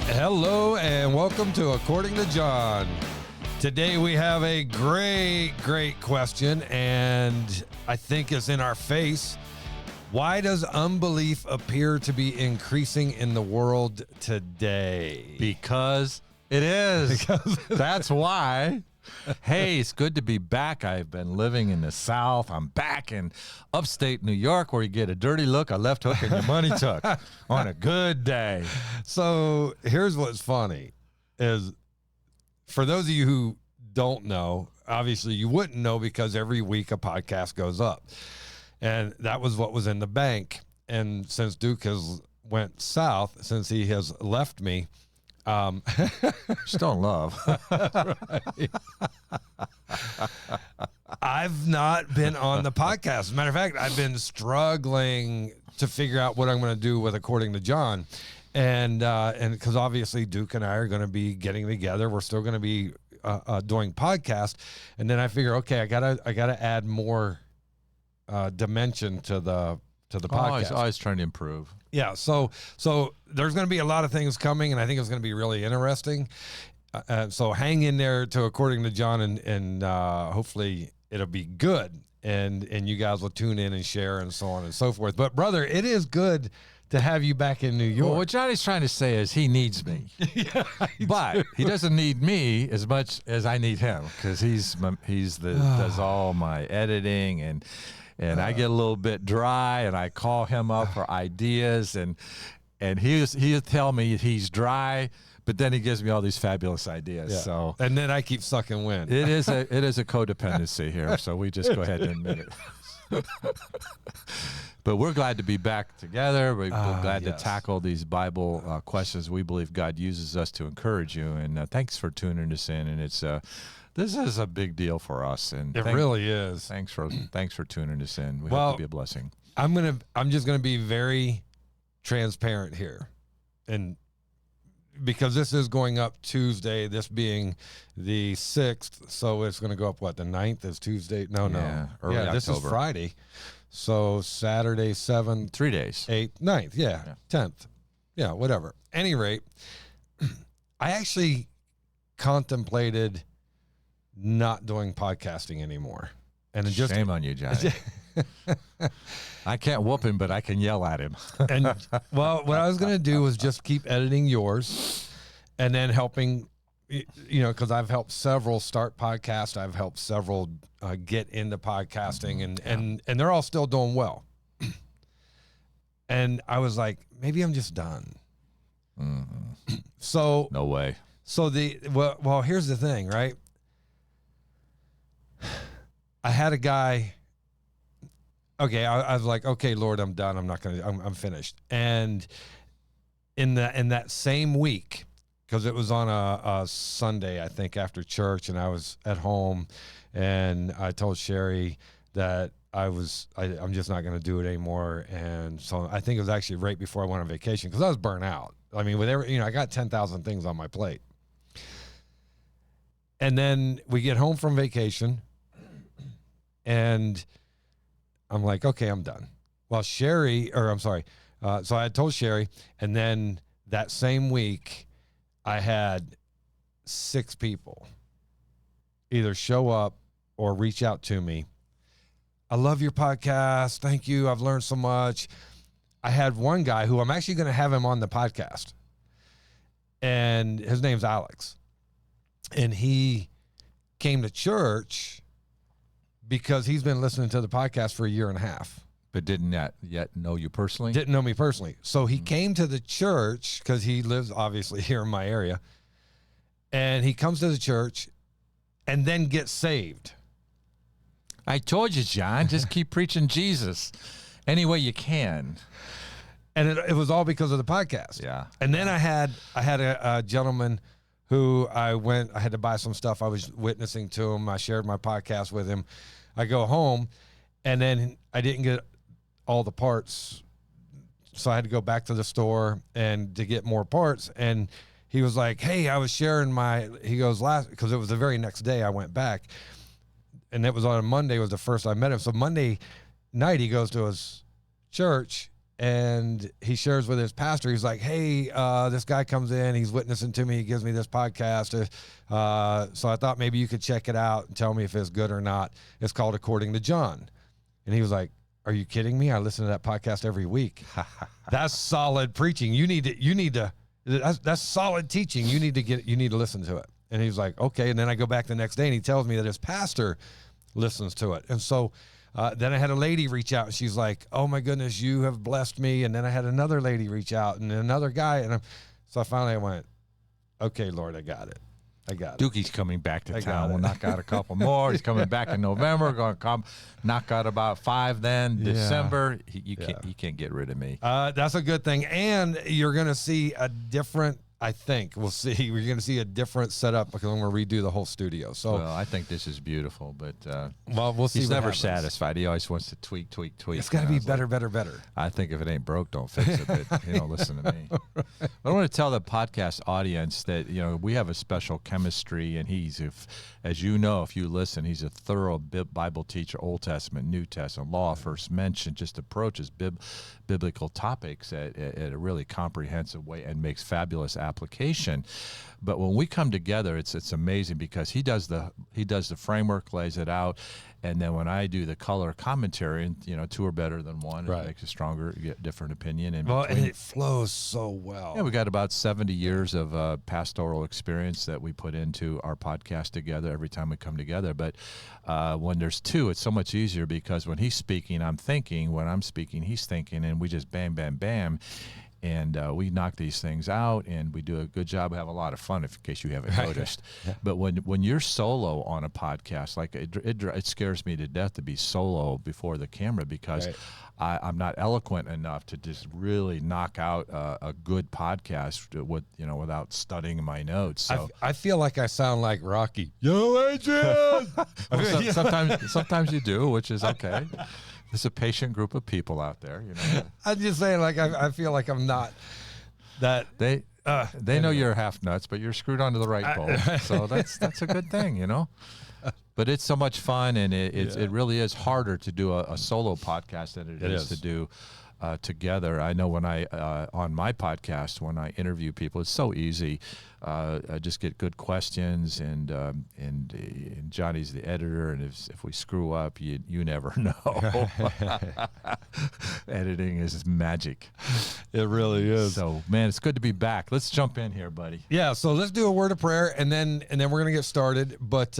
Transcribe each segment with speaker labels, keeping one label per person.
Speaker 1: Hello and welcome to According to John. Today we have a great question, and I think it's in our face. Why does unbelief appear to be increasing in the world today?
Speaker 2: Because it is. That's why. Hey, it's good to be back. I've been living in the South. I'm back in upstate New York, where you get a dirty look, a left hook, and your money took on a good day.
Speaker 1: So here's what's funny is, for those of you who don't know, obviously you wouldn't know because every week a podcast goes up. And that was what was in the bank. And since Duke has went south, since he has left me,
Speaker 2: Still in love.
Speaker 1: right. I've not been on the podcast. As a matter of fact, I've been struggling to figure out what I'm going to do with According to John. And because obviously Duke and I are going to be getting together. We're still going to be doing podcasts. And then I figure, okay, I gotta add more dimension to the podcast.
Speaker 2: Always trying to improve.
Speaker 1: Yeah, so there's going to be a lot of things coming, and I think it's going to be really interesting. So hang in there to According to John, and hopefully it'll be good, and you guys will tune in and share and so on and so forth. But brother, it is good to have you back in New York.
Speaker 2: Well, what Johnny's trying to say is he needs me,
Speaker 1: Yeah,
Speaker 2: but he doesn't need me as much as I need him, because he's does all my editing and I get a little bit dry, and I call him up for ideas, and he'll tell me he's dry, but then he gives me all these fabulous ideas.
Speaker 1: Yeah.
Speaker 2: So
Speaker 1: and then I keep sucking wind.
Speaker 2: it is a codependency here. So we just go ahead and admit it. But we're glad to be back together. We're glad to tackle these Bible questions. We believe God uses us to encourage you, and thanks for tuning us in. And it's this is a big deal for us, and
Speaker 1: It really is.
Speaker 2: Thanks for tuning us in. We
Speaker 1: Well,
Speaker 2: hope to be a blessing.
Speaker 1: I'm just gonna be very transparent here, and because this is going up Tuesday, this being the 6th, so it's gonna go up the 9th is Tuesday. No,
Speaker 2: early
Speaker 1: this is
Speaker 2: October.
Speaker 1: Friday, so Saturday 7th,
Speaker 2: 3 days.
Speaker 1: 8th, 9th, yeah. 10th, yeah, whatever. Any rate, I actually contemplated not doing podcasting anymore, and
Speaker 2: Shame on you, Johnny. I can't whoop him, but I can yell at him.
Speaker 1: And well, what I was going to do was just keep editing yours and then helping, because I've helped several start podcasts. I've helped several get into podcasting, and they're all still doing well. And I was like, maybe I'm just done.
Speaker 2: Mm-hmm.
Speaker 1: So
Speaker 2: No way.
Speaker 1: So well, here's the thing, right? I had a guy. Okay, I was like, okay, Lord, I'm done. I'm finished. And in that same week, because it was on a Sunday, I think, after church, and I was at home, and I told Sherry that I'm just not going to do it anymore. And so I think it was actually right before I went on vacation, because I was burnt out. I mean, I got 10,000 things on my plate. And then we get home from vacation, and I'm like, okay, I'm done. Well, so I had told Sherry, and then that same week, I had 6 people either show up or reach out to me. I love your podcast. Thank you. I've learned so much. I had one guy who I'm actually going to have him on the podcast, and his name's Alex. And he came to church because he's been listening to the podcast for a year and a half.
Speaker 2: But didn't yet know you personally?
Speaker 1: Didn't know me personally. So he came to the church because he lives obviously here in my area. And he comes to the church and then gets saved.
Speaker 2: I told you, John, just keep preaching Jesus any way you can.
Speaker 1: And it was all because of the podcast.
Speaker 2: Yeah.
Speaker 1: And then I had a gentleman who I had to buy some stuff. I was witnessing to him. I shared my podcast with him. I go home, and then I didn't get all the parts, so I had to go back to the store and to get more parts. And he was like, hey, I was sharing because it was the very next day I went back, and it was on a Monday was the first I met him. So Monday night he goes to his church, and he shares with his pastor. He's like, hey, this guy comes in, he's witnessing to me, he gives me this podcast. So I thought maybe you could check it out and tell me if it's good or not. It's called According to John. And he was like, are you kidding me? I listen to that podcast every week. That's solid preaching. You need to, that's solid teaching. You need to listen to it. And he's like, okay. And then I go back the next day and he tells me that his pastor listens to it. And so then I had a lady reach out and she's like, oh my goodness, you have blessed me. And then I had another lady reach out and another guy. And so finally I went, okay, Lord, I got it.
Speaker 2: Dookie's coming back to town. We'll knock out a couple more. He's coming back in November. Going to come knock out about 5 then.
Speaker 1: Yeah.
Speaker 2: December. He can't get rid of me.
Speaker 1: That's a good thing. And you're going to see a different, I think we'll see. We're going to see a different setup because I'm going to redo the whole studio. So,
Speaker 2: well, I think this is beautiful, but
Speaker 1: we'll see.
Speaker 2: He's
Speaker 1: what
Speaker 2: never
Speaker 1: happens.
Speaker 2: satisfied. He always wants to tweak.
Speaker 1: It's got to be better, better, better.
Speaker 2: I think if it ain't broke, don't fix it. But you don't listen to me. Right. I want to tell the podcast audience that we have a special chemistry, and as you know, if you listen, he's a thorough Bible teacher, Old Testament, New Testament, law, first mention, just approaches biblical topics at a really comprehensive way and makes fabulous application. But when we come together, it's amazing because he does the framework, lays it out, and then when I do the color commentary, and 2 are better than 1,
Speaker 1: right.
Speaker 2: It makes it stronger, you get different opinion. And
Speaker 1: it flows so well.
Speaker 2: Yeah, we got about 70 years of pastoral experience that we put into our podcast together every time we come together. But when there's 2, it's so much easier because when he's speaking, I'm thinking. When I'm speaking, he's thinking, and we just bam, bam, bam. And we knock these things out, and we do a good job. We have a lot of fun, in case you haven't noticed. Yeah. But when you're solo on a podcast, like it scares me to death to be solo before the camera because I'm not eloquent enough to just really knock out a good podcast without studying my notes. So
Speaker 1: I feel like I sound like Rocky. Yo, Adrian!
Speaker 2: Sometimes you do, which is okay. There's a patient group of people out there,
Speaker 1: I'm just saying, like I feel like I'm not that.
Speaker 2: They know you're half nuts, but you're screwed onto the right bowl. So that's a good thing, But it's so much fun, and it really is harder to do a solo podcast than it is to do together. I know when I on my podcast, when I interview people, it's so easy. I just get good questions, and Johnny's the editor, and if we screw up, you never know. Editing is magic.
Speaker 1: It really is.
Speaker 2: So, man, it's good to be back. Let's jump in here, buddy.
Speaker 1: Yeah. So let's do a word of prayer, and then we're gonna get started. But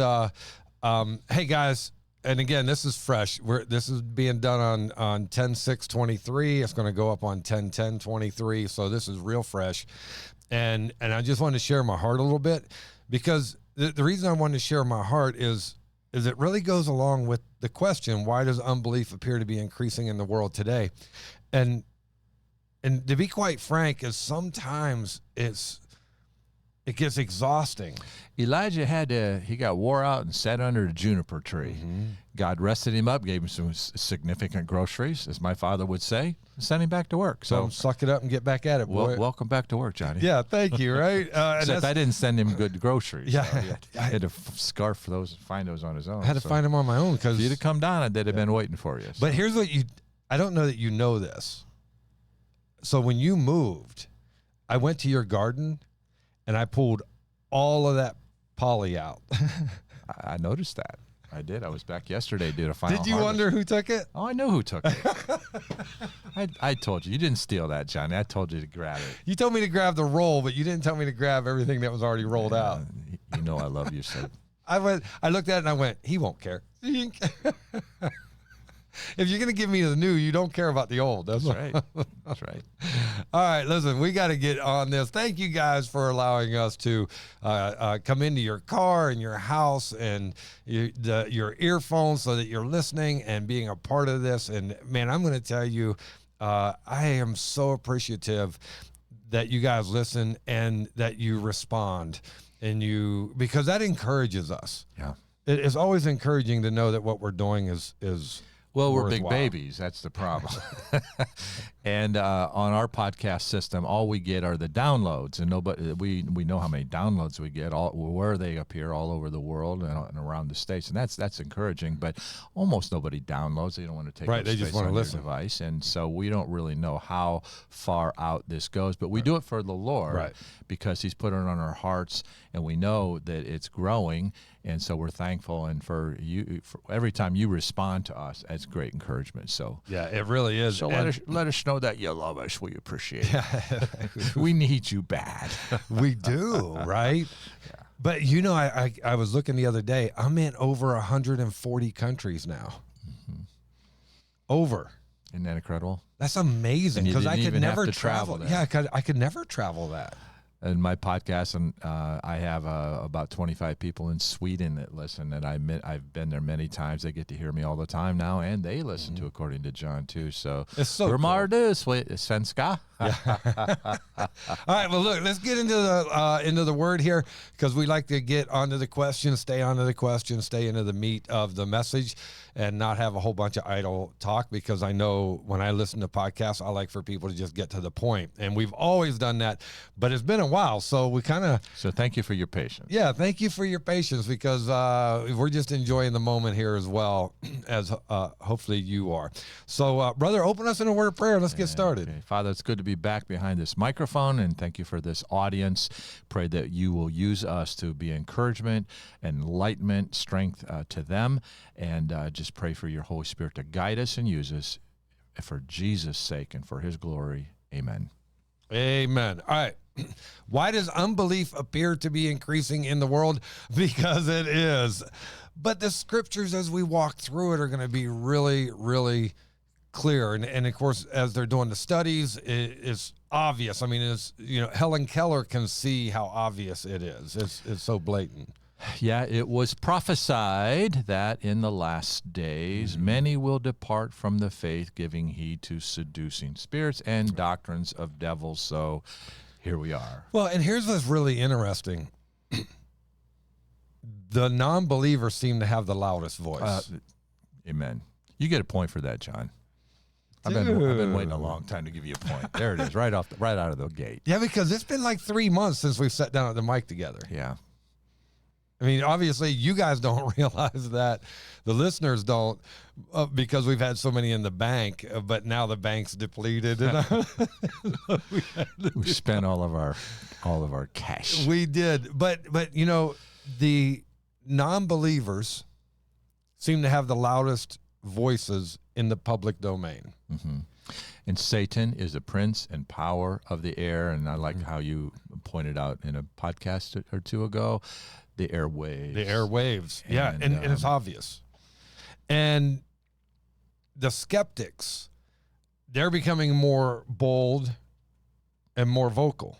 Speaker 1: hey, guys. And again, this is fresh. This is being done on 10/6/23. It's going to go up on 10/10/23. So this is real fresh. And I just wanted to share my heart a little bit because the reason I wanted to share my heart is it really goes along with the question, why does unbelief appear to be increasing in the world today? And to be quite frank, is sometimes it gets exhausting.
Speaker 2: Elijah he got wore out and sat under a juniper tree.
Speaker 1: Mm-hmm.
Speaker 2: God rested him up, gave him some significant groceries, as my father would say, and sent him back to work. So
Speaker 1: suck it up and get back at it, boy.
Speaker 2: Welcome back to work, Johnny.
Speaker 1: Yeah, thank you, right?
Speaker 2: Except I didn't send him good groceries.
Speaker 1: Yeah.
Speaker 2: So he had to scarf find those on his own.
Speaker 1: I had to find them on my own because
Speaker 2: if you'd have come down, they'd have been waiting for you. So.
Speaker 1: But here's what I don't know that you know this. So when you moved, I went to your garden and I pulled all of that poly out.
Speaker 2: I noticed that. I did. I was back yesterday, did a final
Speaker 1: Did you
Speaker 2: harvest.
Speaker 1: wonder who took it?
Speaker 2: Oh, I know who took it. I told you. You didn't steal that, Johnny. I told you to grab it.
Speaker 1: You told me to grab the roll, but you didn't tell me to grab everything that was already rolled out.
Speaker 2: You know I love you, so.
Speaker 1: I looked at it and I went, he won't care. If you're going to give me the new, you don't care about the old.
Speaker 2: That's right. That's right.
Speaker 1: All right, listen, we got to get on this. Thank you guys for allowing us to come into your car and your house and your earphones so that you're listening and being a part of this. And, man, I'm going to tell you, I am so appreciative that you guys listen and that you respond because that encourages us.
Speaker 2: Yeah.
Speaker 1: It's always encouraging to know that what we're doing is
Speaker 2: Well, we're big
Speaker 1: worthwhile.
Speaker 2: babies. That's the problem. And on our podcast system, all we get are the downloads, and nobody. We know how many downloads we get. Where they appear all over the world and around the states, and that's encouraging. But almost nobody downloads. They don't want to take
Speaker 1: Right,
Speaker 2: up
Speaker 1: they just
Speaker 2: space
Speaker 1: wanna
Speaker 2: on their
Speaker 1: listen.
Speaker 2: device, and so we don't really know how far out this goes. But we do it for the Lord,
Speaker 1: Right.
Speaker 2: because He's put it on our hearts, and we know that it's growing. And so we're thankful, and for you, for every time you respond to us, that's great encouragement. So,
Speaker 1: Yeah, it really is.
Speaker 2: so
Speaker 1: And
Speaker 2: let us know that you love us. We appreciate it. We need you bad.
Speaker 1: we do, right? But you know, I was looking the other day. I'm in over 140 countries now. Over.
Speaker 2: Isn't that incredible?
Speaker 1: That's amazing,
Speaker 2: And you
Speaker 1: because I
Speaker 2: didn't
Speaker 1: could
Speaker 2: even have
Speaker 1: never
Speaker 2: to travel there.
Speaker 1: Yeah, I could never travel that.
Speaker 2: In my podcast, and I have about 25 people in Sweden that listen, and I've been there many times. They get to hear me all the time now, and they listen to According to John too. So,
Speaker 1: It's so
Speaker 2: hur
Speaker 1: cool.
Speaker 2: mår du, svenska?
Speaker 1: All right, well, look, let's get into the word here, because we like to get onto the question, stay onto the question, stay into the meat of the message, and not have a whole bunch of idle talk, because I know when I listen to podcasts, I like for people to just get to the point. And we've always done that, but it's been a while, so we kind of...
Speaker 2: So thank you for your patience.
Speaker 1: Yeah, thank you for your patience, because we're just enjoying the moment here as well, as hopefully you are. So, brother, open us in a word of prayer. Let's get started.
Speaker 2: Okay. Father, it's good to be back behind this microphone, and thank you for this audience. Pray that you will use us to be encouragement, enlightenment, strength to them, and just pray for your Holy Spirit to guide us and use us for Jesus' sake and for his glory. Amen.
Speaker 1: Amen. All right. Why does unbelief appear to be increasing in the world? Because it is. But the scriptures, as we walk through it, are going to be really, really clear. And of course, as they're doing the studies, it's obvious. I mean, it's, Helen Keller can see how obvious it is. It's so blatant.
Speaker 2: Yeah, it was prophesied that in the last days many will depart from the faith, giving heed to seducing spirits and doctrines of devils. So here we are.
Speaker 1: Well, and here's what's really interesting. The non-believers seem to have the loudest voice.
Speaker 2: Amen. You get a point for that, John. I've been waiting a long time to give you a point. There it is, right out of the gate.
Speaker 1: Yeah, because it's been like 3 months since we've sat down at the mic together.
Speaker 2: Yeah.
Speaker 1: I mean, obviously, you guys don't realize that. The listeners don't, because we've had so many in the bank, but now the bank's depleted. And
Speaker 2: We spent all of our cash.
Speaker 1: we did. But the non-believers seem to have the loudest voices in the public domain.
Speaker 2: Mm-hmm. And Satan is the prince and power of the air. And I like how you pointed out in a podcast or two ago, the airwaves.
Speaker 1: The airwaves. Yeah, and it's obvious. And the skeptics, they're becoming more bold and more vocal,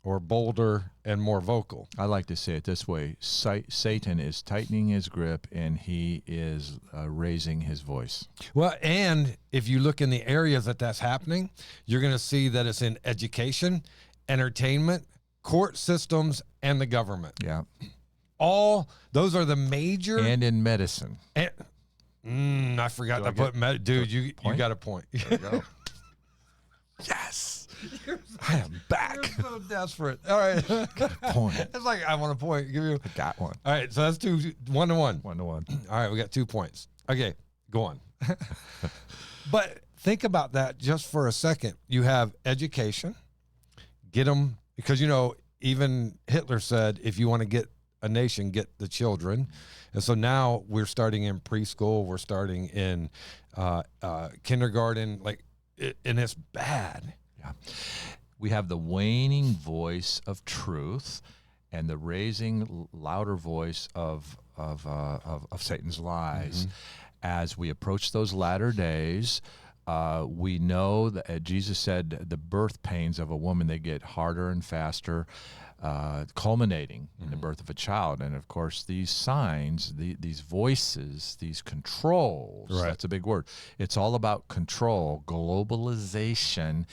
Speaker 1: or bolder and more vocal.
Speaker 2: I like to say it this way. Satan is tightening his grip, and he is raising his voice.
Speaker 1: Well, and if you look in the areas that's happening, you're going to see that it's in education, entertainment, court systems, and the government.
Speaker 2: Yeah.
Speaker 1: All those are the major.
Speaker 2: And in medicine.
Speaker 1: I forgot to put dude. You got a point.
Speaker 2: There we go.
Speaker 1: Yes,
Speaker 2: I am back.
Speaker 1: You're so desperate. All right,
Speaker 2: Point.
Speaker 1: it's like I want a point. Give you.
Speaker 2: I got one.
Speaker 1: All right, so that's 1-1.
Speaker 2: 1-1.
Speaker 1: All right, we got 2 points. Okay, go on. But think about that just for a second. You have education. Get them, because even Hitler said, if you want to get a nation, get the children. And so now we're starting in preschool. We're starting in kindergarten. And it's bad.
Speaker 2: Yeah. We have the waning voice of truth and the raising louder voice of Satan's lies. As we approach those latter days, we know that Jesus said the birth pains of a woman, they get harder and faster, culminating in the birth of a child. And of course, these signs, these voices, these controls,
Speaker 1: Right.
Speaker 2: That's a big word. It's all about control, globalization,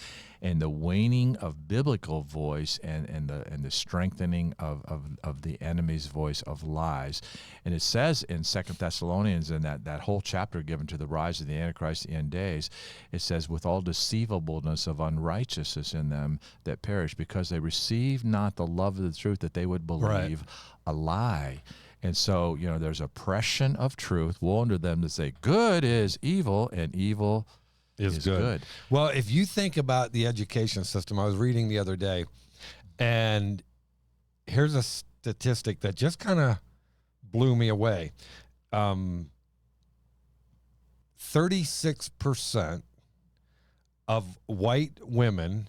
Speaker 2: and the waning of biblical voice and the strengthening of the enemy's voice of lies. And it says in 2 Thessalonians, in that whole chapter given to the rise of the Antichrist, the end days, it says, with all deceivableness of unrighteousness in them that perish, because they receive not the love of the truth, that they would believe a lie. And so, there's oppression of truth. Woe unto them that say, good is evil, and evil is good.
Speaker 1: Well, if you think about the education system, I was reading the other day, and here's a statistic that just kind of blew me away. 36% of white women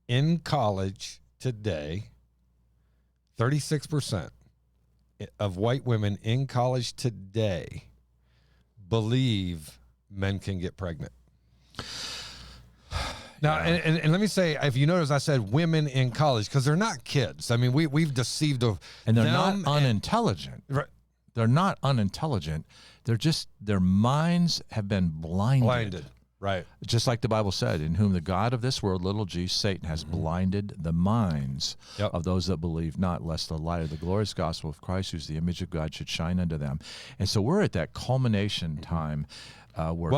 Speaker 1: in college today, 36% of white women in college today believe men can get pregnant. Now, and let me say, if you notice, I said women in college because they're not kids. I mean, we've deceived them.
Speaker 2: And they're not unintelligent.
Speaker 1: Right.
Speaker 2: They're not unintelligent. They're just, their minds have been blinded.
Speaker 1: Right.
Speaker 2: Just like the Bible said, in whom the God of this world, little g, Satan, has blinded the minds of those that believe not, lest the light of the glorious gospel of Christ, who's the image of God, should shine unto them. And so we're at that culmination time where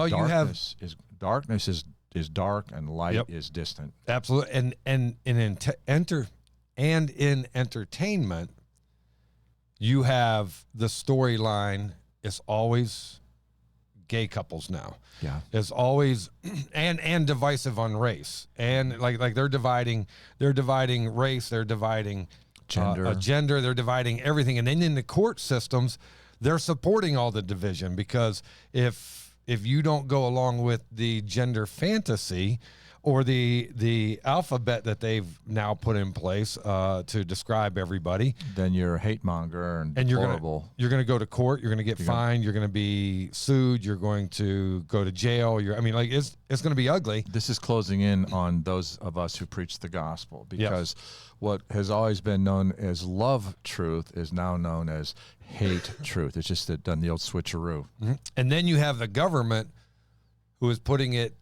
Speaker 2: darkness is dark and light is distant.
Speaker 1: Absolutely. And in entertainment, you have the storyline is always gay couples now.
Speaker 2: Yeah.
Speaker 1: It's always and divisive on race. And like they're dividing race, they're dividing gender, they're dividing everything. And then in the court systems, they're supporting all the division, because if you don't go along with the gender fantasy or the alphabet that they've now put in place to describe everybody,
Speaker 2: then you're a hate monger and horrible.
Speaker 1: You're gonna go to court. You're gonna get fined. You're gonna be sued. You're going to go to jail. It's gonna be ugly.
Speaker 2: This is closing in on those of us who preach the gospel, because what has always been known as love truth is now known as hate truth. It's just done the old switcheroo.
Speaker 1: Mm-hmm. And then you have the government who is putting it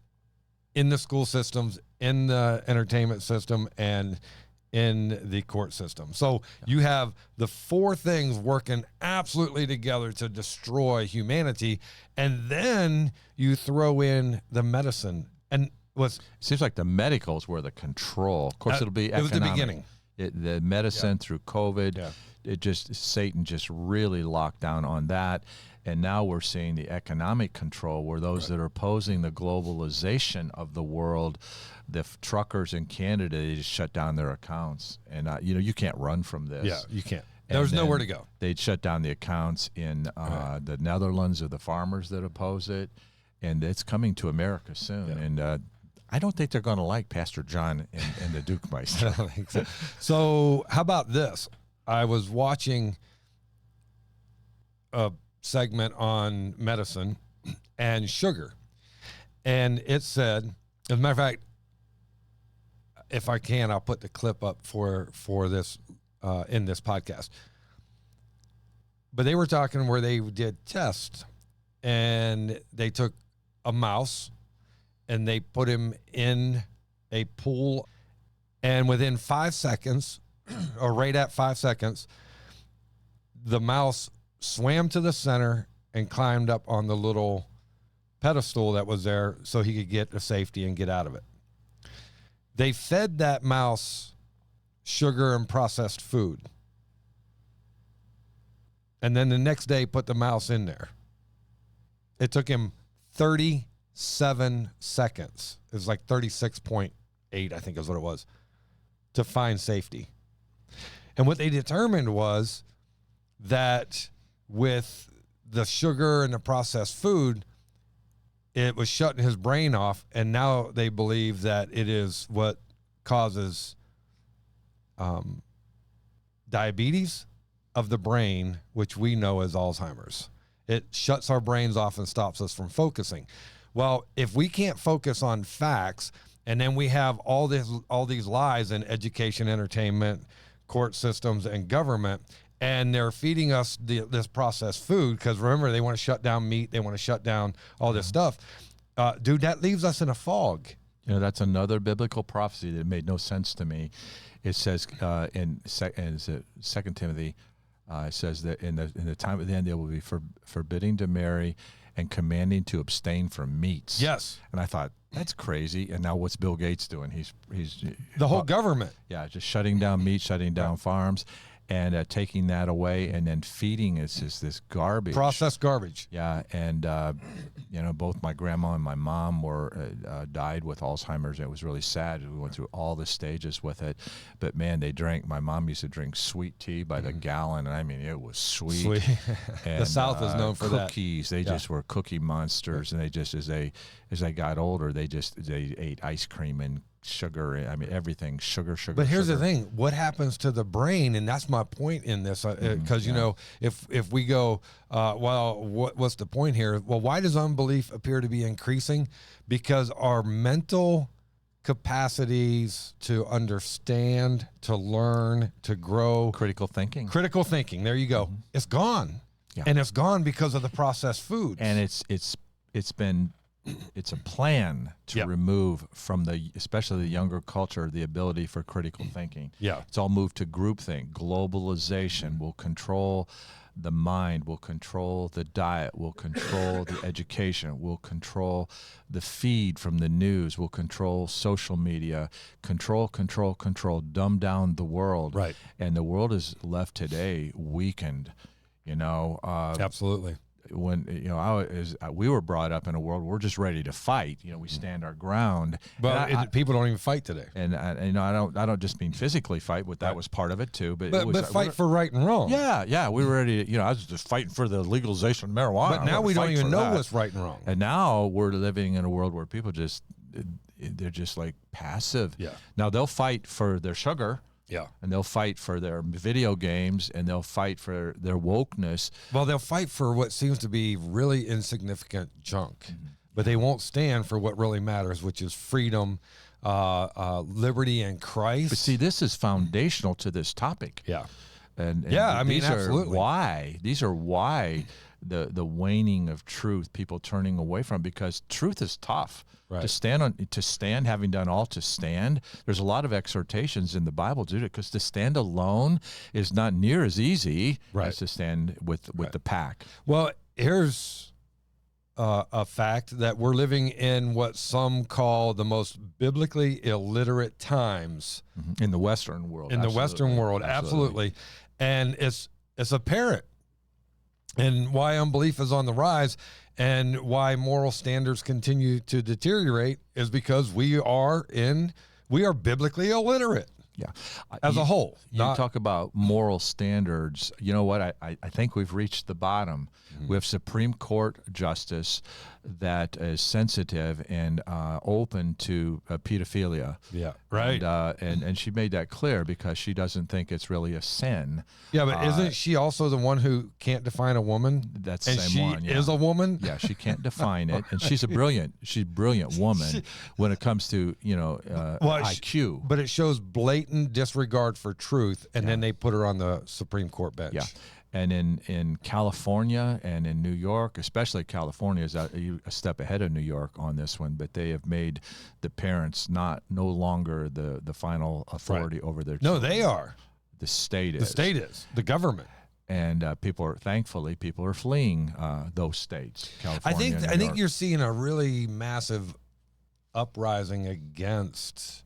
Speaker 1: in the school systems, in the entertainment system, and in the court system. So you have the four things working absolutely together to destroy humanity. And then you throw in the medicine. And it
Speaker 2: seems like the medicals were the control. Of course, it'll be economic.
Speaker 1: It was the beginning.
Speaker 2: The medicine through COVID, Satan just really locked down on that. And now we're seeing the economic control, where those that are opposing the globalization of the world, the truckers in Canada, they just shut down their accounts. And, you can't run from this.
Speaker 1: Yeah, you can't. There's nowhere to go.
Speaker 2: They'd shut down the accounts in the Netherlands of the farmers that oppose it. And it's coming to America soon. Yeah. And I don't think they're going to like Pastor John and the Duke Meister.
Speaker 1: I don't think so. So how about this? I was watching a segment on medicine and sugar, and it said, as a matter of fact, if I can, I'll put the clip up for this in this podcast. But they were talking where they did tests, and they took a mouse and they put him in a pool, and within 5 seconds, or right at 5 seconds, the mouse swam to the center and climbed up on the little pedestal that was there so he could get to safety and get out of it. They fed that mouse sugar and processed food. And then the next day put the mouse in there. It took him 37 seconds. It was like 36.8, I think is what it was, to find safety. And what they determined was that with the sugar and the processed food, it was shutting his brain off, and now they believe that it is what causes diabetes of the brain, which we know as Alzheimer's. It shuts our brains off and stops us from focusing. Well, if we can't focus on facts, and then we have all these lies in education, entertainment, court systems, and government, and they're feeding us this processed food, because remember, they want to shut down meat, they want to shut down all this stuff. Dude, that leaves us in a fog.
Speaker 2: You know, that's another biblical prophecy that made no sense to me. It says in Second Timothy, it says that in the time of the end, they will be forbidding to marry and commanding to abstain from meats.
Speaker 1: Yes.
Speaker 2: And I thought, that's crazy. And now what's Bill Gates doing? He's
Speaker 1: the whole government.
Speaker 2: Yeah, just shutting down meat, shutting down farms, and taking that away, and then feeding us this garbage.
Speaker 1: Processed garbage.
Speaker 2: Yeah, and you know, both my grandma and my mom died with Alzheimer's. It was really sad. We went through all the stages with it, but man, they drank. My mom used to drink sweet tea by the gallon, and I mean, it was sweet. And,
Speaker 1: the South is known for
Speaker 2: cookies. They just were cookie monsters, and they just as they got older, they ate ice cream and sugar. I mean, everything sugar.
Speaker 1: But here's
Speaker 2: sugar.
Speaker 1: the thing: what happens to the brain? And that's my point in this, because you know, if we go, well, what's the point here? Well, why does unbelief appear to be increasing? Because our mental capacities to understand, to learn, to grow,
Speaker 2: Critical thinking.
Speaker 1: There you go. It's gone, and it's gone because of the processed foods.
Speaker 2: And it's a plan to remove from especially the younger culture, the ability for critical thinking.
Speaker 1: Yeah.
Speaker 2: It's all moved to groupthink. Globalization will control the mind, will control the diet, will control the education, will control the feed from the news, will control social media, control, dumb down the world.
Speaker 1: Right.
Speaker 2: And the world is left today weakened, you know.
Speaker 1: Absolutely.
Speaker 2: When we were brought up in a world where we're just ready to fight. You know, we stand our ground.
Speaker 1: Well, people don't even fight today.
Speaker 2: And I don't just mean physically fight, but that was part of it too. But
Speaker 1: fight for right and wrong.
Speaker 2: Yeah, we were ready to, I was just fighting for the legalization of marijuana.
Speaker 1: But now we don't even know what's right and wrong.
Speaker 2: And now we're living in a world where people they're just like passive.
Speaker 1: Yeah.
Speaker 2: Now they'll fight for their sugar.
Speaker 1: Yeah.
Speaker 2: And they'll fight for their video games, and they'll fight for their wokeness.
Speaker 1: Well, they'll fight for what seems to be really insignificant junk, but they won't stand for what really matters, which is freedom, liberty, and Christ.
Speaker 2: But see, this is foundational to this topic.
Speaker 1: Yeah.
Speaker 2: And
Speaker 1: I mean, absolutely.
Speaker 2: These are why the waning of truth, people turning away from, because truth is tough.
Speaker 1: Right.
Speaker 2: To stand, having done all to stand. There's a lot of exhortations in the Bible to do it, because to stand alone is not near as easy as to stand with the pack.
Speaker 1: Well, here's a fact that we're living in what some call the most biblically illiterate times
Speaker 2: in the Western world.
Speaker 1: In the Western world, absolutely. And it's apparent. And why unbelief is on the rise and why moral standards continue to deteriorate is because we are biblically illiterate.
Speaker 2: Yeah.
Speaker 1: As a whole.
Speaker 2: You talk about moral standards. You know what? I think we've reached the bottom. We have Supreme Court justice that is sensitive and open to pedophilia.
Speaker 1: Yeah, right.
Speaker 2: And she made that clear because she doesn't think it's really a sin.
Speaker 1: Yeah, but isn't she also the one who can't define a woman?
Speaker 2: That's the same one.
Speaker 1: She is a woman?
Speaker 2: Yeah, she can't define it. And she's a brilliant woman when it comes to, IQ.
Speaker 1: But it shows blatant disregard for truth, and then they put her on the Supreme Court bench.
Speaker 2: Yeah. And in California and in New York, especially California is a step ahead of New York on this one, but they have made the parents no longer the final authority over their children.
Speaker 1: No, they are.
Speaker 2: The state is.
Speaker 1: The state is. The government.
Speaker 2: And people are fleeing those states. California,
Speaker 1: I think you're seeing a really massive uprising against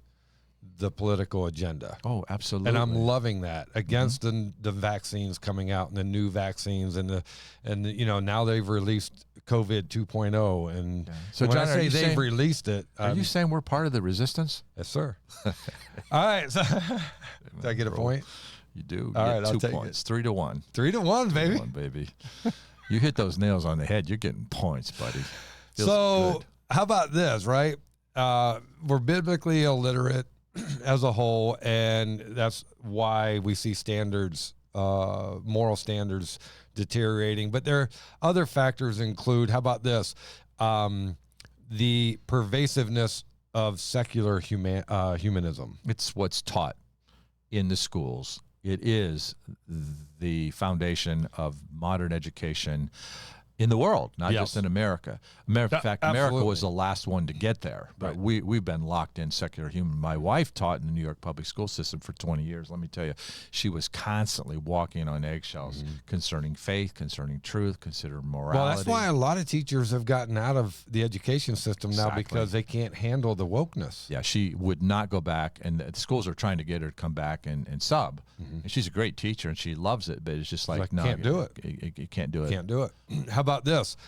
Speaker 1: the political agenda.
Speaker 2: Oh, absolutely.
Speaker 1: And I'm loving that, against the vaccines coming out and the new vaccines and now they've released COVID 2.0 and
Speaker 2: so
Speaker 1: when
Speaker 2: John,
Speaker 1: I say they've released it,
Speaker 2: are you saying we're part of the resistance?
Speaker 1: Yes, sir. All right, so did I get a point?
Speaker 2: You do.
Speaker 1: All right,
Speaker 2: 2
Speaker 1: I'll take
Speaker 2: points.
Speaker 1: it.
Speaker 2: 3-1.
Speaker 1: 3-1, baby.
Speaker 2: 3-1, baby. You hit those nails on the head, you're getting points, buddy. Feels
Speaker 1: so
Speaker 2: good.
Speaker 1: How about this, right? We're biblically illiterate as a whole, and that's why we see standards, moral standards deteriorating. But there are other factors include, how about this? The pervasiveness of secular humanism.
Speaker 2: It's what's taught in the schools. It is the foundation of modern education. in the world, not just in America. In fact, America was the last one to get there. But we've been locked in secular human. My wife taught in the New York public school system for 20 years. Let me tell you, she was constantly walking on eggshells concerning faith, concerning truth, concerning morality.
Speaker 1: Well, that's why a lot of teachers have gotten out of the education system now because they can't handle the wokeness.
Speaker 2: Yeah, she would not go back, and the schools are trying to get her to come back and sub. And she's a great teacher, and she loves it, but it's just like no,
Speaker 1: can't do it.
Speaker 2: You can't do it.
Speaker 1: Can't do it. How about this?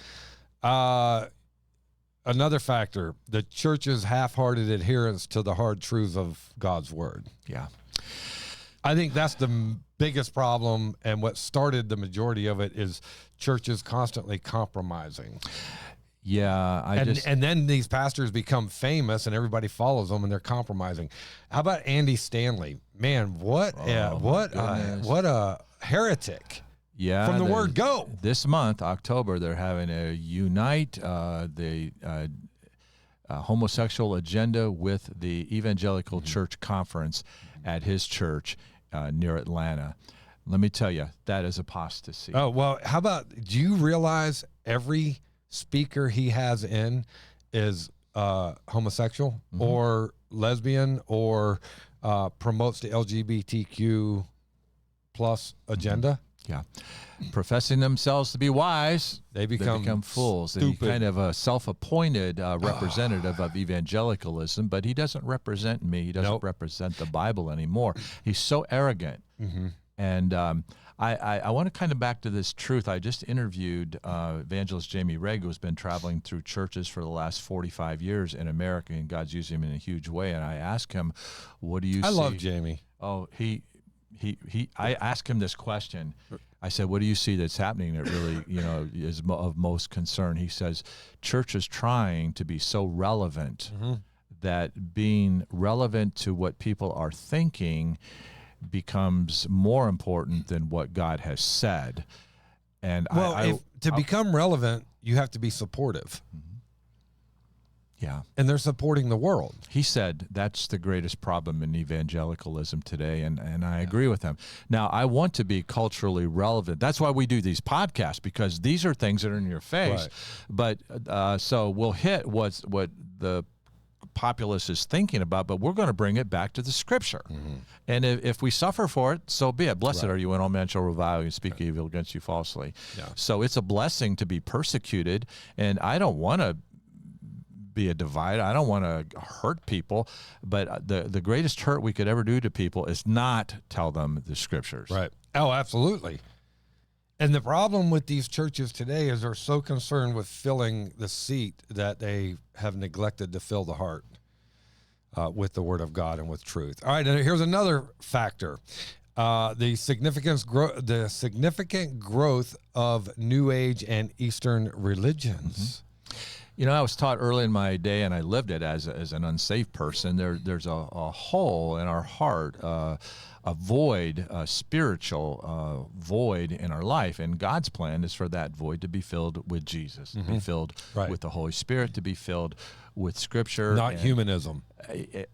Speaker 1: Another factor, the church's half-hearted adherence to the hard truths of God's word.
Speaker 2: Yeah.
Speaker 1: I think that's the biggest problem, and what started the majority of it is churches constantly compromising.
Speaker 2: Yeah,
Speaker 1: and then these pastors become famous, and everybody follows them, and they're compromising. How about Andy Stanley? Man, what a heretic!
Speaker 2: Yeah,
Speaker 1: from the word go.
Speaker 2: This month, October, they're having a Unite the homosexual agenda with the Evangelical Church Conference at his church near Atlanta. Let me tell you, that is apostasy.
Speaker 1: Oh, well, how about, do you realize every speaker he has in is homosexual or lesbian or promotes the LGBTQ plus agenda?
Speaker 2: Yeah. Professing themselves to be wise, they become fools.
Speaker 1: Stupid.
Speaker 2: And he's kind of a self-appointed representative of evangelicalism, but he doesn't represent me. He doesn't represent the Bible anymore. He's so arrogant. And I want to kind of back to this truth. I just interviewed evangelist Jamie Reg, who's been traveling through churches for the last 45 years in America, and God's using him in a huge way. And I asked him, what do you see?
Speaker 1: I love Jamie.
Speaker 2: Oh, I asked him this question. I said, what do you see that's happening that really, is of most concern? He says, church is trying to be so relevant that being relevant to what people are thinking becomes more important than what God has said. And
Speaker 1: to become relevant, you have to be supportive.
Speaker 2: Yeah.
Speaker 1: And they're supporting the world.
Speaker 2: He said that's the greatest problem in evangelicalism today, and I agree with him. Now, I want to be culturally relevant. That's why we do these podcasts, because these are things that are in your face. Right. But so we'll hit what the populace is thinking about, but we're going to bring it back to the Scripture. And if we suffer for it, so be it. Blessed are you when all men shall revile you and speak evil against you falsely. Yeah. So it's a blessing to be persecuted, and I don't want to be a divider. I don't want to hurt people, but the greatest hurt we could ever do to people is not tell them the Scriptures.
Speaker 1: Right. Oh, absolutely. And the problem with these churches today is they're so concerned with filling the seat that they have neglected to fill the heart with the Word of God and with truth. All right, and here's another factor. The significant growth of New Age and Eastern religions.
Speaker 2: I was taught early in my day, and I lived it as an unsaved person. There's a hole in our heart, a void, a spiritual void in our life. And God's plan is for that void to be filled with Jesus, to be filled with the Holy Spirit, to be filled with Scripture.
Speaker 1: Not humanism.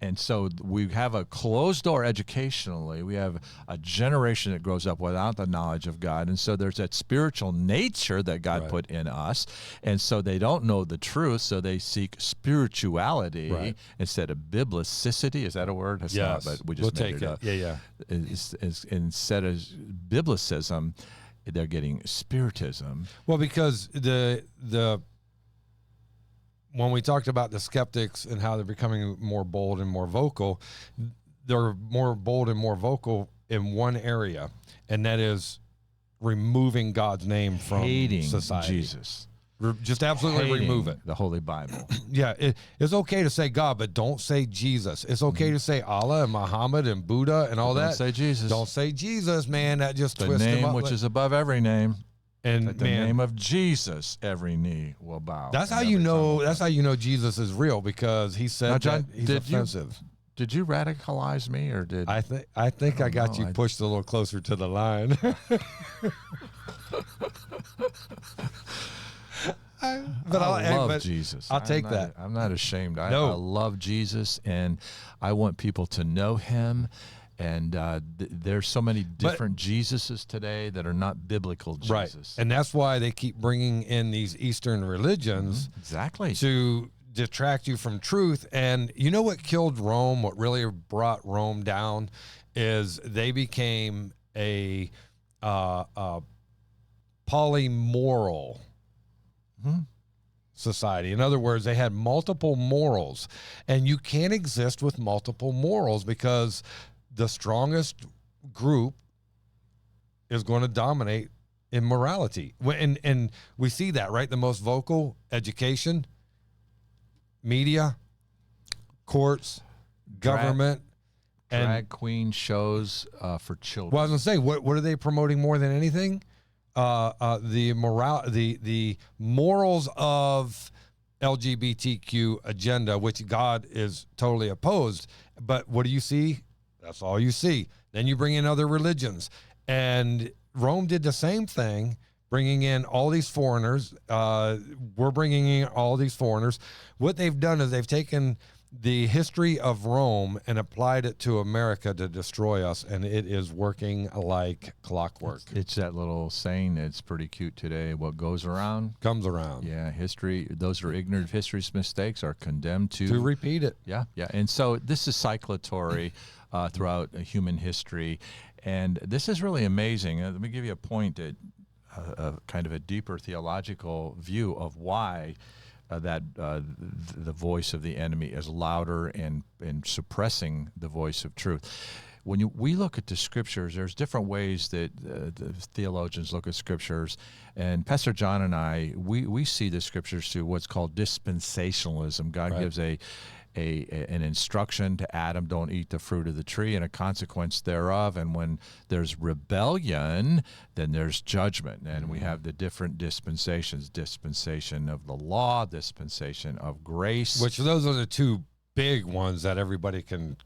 Speaker 2: And so we have a closed door educationally. We have a generation that grows up without the knowledge of God. And so there's that spiritual nature that God put in us. And so they don't know the truth, so they seek spirituality instead of biblicity. Is that a word? That's not, but we just made it up.
Speaker 1: Yeah.
Speaker 2: Instead of biblicism, they're getting spiritism.
Speaker 1: Well, because when we talked about the skeptics and how they're becoming more bold and more vocal, they're more bold and more vocal in one area, and that is removing God's name from society.
Speaker 2: Jesus.
Speaker 1: Just absolutely remove it.
Speaker 2: The Holy Bible.
Speaker 1: Yeah, it's okay to say God, but don't say Jesus. It's okay to say Allah and Muhammad and Buddha and all that.
Speaker 2: Don't say Jesus.
Speaker 1: Don't say Jesus, man. That just twists
Speaker 2: the
Speaker 1: him
Speaker 2: name
Speaker 1: up.
Speaker 2: which is above every name.
Speaker 1: And
Speaker 2: at the name of Jesus, every knee will bow.
Speaker 1: That's how you know. That's how you know Jesus is real, because he said
Speaker 2: now, John,
Speaker 1: that he's offensive.
Speaker 2: Did you radicalize me, or did
Speaker 1: I think I got you pushed a little closer to the line.
Speaker 2: I love Jesus.
Speaker 1: I'll take that.
Speaker 2: I'm not ashamed. I love Jesus, and I want people to know him And there's so many different Jesuses today that are not biblical Jesus.
Speaker 1: Right. And that's why they keep bringing in these Eastern religions
Speaker 2: Exactly.
Speaker 1: to detract you from truth. And you know what killed Rome, what really brought Rome down, is they became a polymoral society. In other words, they had multiple morals. And you can't exist with multiple morals because the strongest group is going to dominate in morality. And we see that, right? The most vocal: education, media, courts, government,
Speaker 2: drag queen shows for children.
Speaker 1: Well, I was going to say, what are they promoting more than anything? The morals of LGBTQ agenda, which God is totally opposed. But what do you see? That's all you see. Then you bring in other religions. And Rome did the same thing, bringing in all these foreigners. We're bringing in all these foreigners. What they've done is they've taken the history of Rome and applied it to America to destroy us, and it is working like clockwork.
Speaker 2: It's that little saying that's pretty cute today. What goes around
Speaker 1: comes around.
Speaker 2: Yeah, history. Those who are ignorant of history's mistakes are condemned to
Speaker 1: repeat it.
Speaker 2: Yeah. And so this is cyclatory throughout human history, and this is really amazing. Let me give you a point that kind of a deeper theological view of why the voice of the enemy is louder and suppressing the voice of truth. When we look at the scriptures, there's different ways that the theologians look at scriptures. And Pastor John and I, we see the scriptures through what's called dispensationalism. God gives an instruction to Adam: don't eat the fruit of the tree, and a consequence thereof. And when there's rebellion, then there's judgment. And we have the different dispensations: dispensation of the law, dispensation of grace.
Speaker 1: Which those are the two big ones that everybody can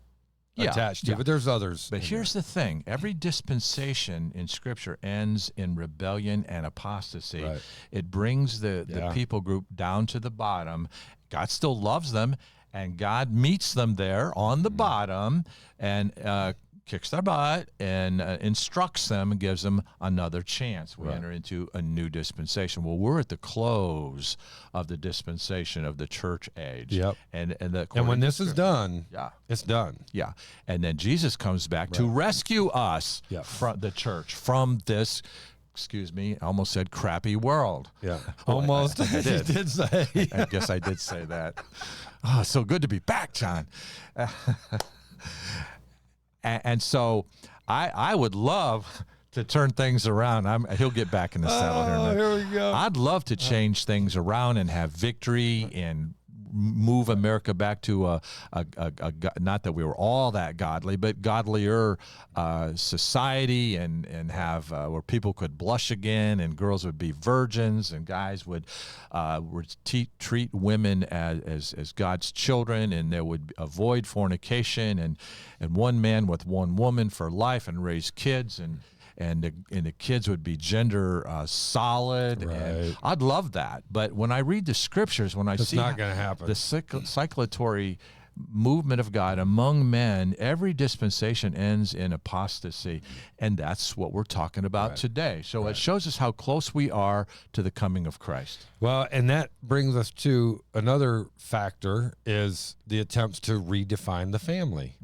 Speaker 1: attach to, but there's others.
Speaker 2: But here's the thing: every dispensation in Scripture ends in rebellion and apostasy.
Speaker 1: Right.
Speaker 2: It brings the people group down to the bottom. God still loves them, and God meets them there on the bottom and kicks their butt and instructs them and gives them another chance. We enter into a new dispensation. Well, we're at the close of the dispensation of the church age.
Speaker 1: Yep.
Speaker 2: And
Speaker 1: when this is done, it's done.
Speaker 2: Yeah. And then Jesus comes back to rescue us from the church, from this, excuse me, I almost said crappy world.
Speaker 1: Yeah.
Speaker 2: Almost. I did.
Speaker 1: You did say.
Speaker 2: I guess I did say that. Oh, so good to be back, John. And so I would love to turn things around. He'll get back in the saddle here in a minute.
Speaker 1: Here we go.
Speaker 2: I'd love to change things around and have victory and move America back to a not that we were all that godly, but godlier society, and have where people could blush again, and girls would be virgins, and guys would treat women as God's children, and they would avoid fornication, and one man with one woman for life, and raise kids, and the kids would be gender solid.
Speaker 1: Right.
Speaker 2: And I'd love that. But when I read the scriptures, when I see
Speaker 1: not going to happen.
Speaker 2: The cyclatory movement of God among men, every dispensation ends in apostasy. And that's what we're talking about today. So it shows us how close we are to the coming of Christ.
Speaker 1: Well, and that brings us to another factor, is the attempts to redefine the family.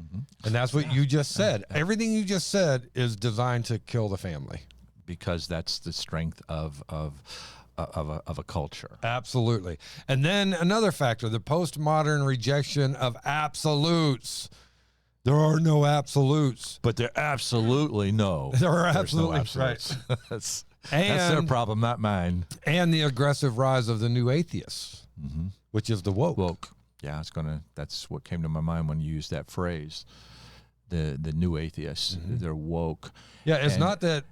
Speaker 1: And that's what you just said. Everything you just said is designed to kill the family.
Speaker 2: Because that's the strength of a culture.
Speaker 1: Absolutely. And then another factor, the postmodern rejection of absolutes. There are no absolutes.
Speaker 2: But there absolutely no.
Speaker 1: There are
Speaker 2: There's
Speaker 1: absolutely
Speaker 2: no absolutes.
Speaker 1: right.
Speaker 2: That's their problem, not mine.
Speaker 1: And the aggressive rise of the new atheists, which is the woke.
Speaker 2: Yeah, that's what came to my mind when you used that phrase. The new atheists, they're woke.
Speaker 1: Yeah, it's not that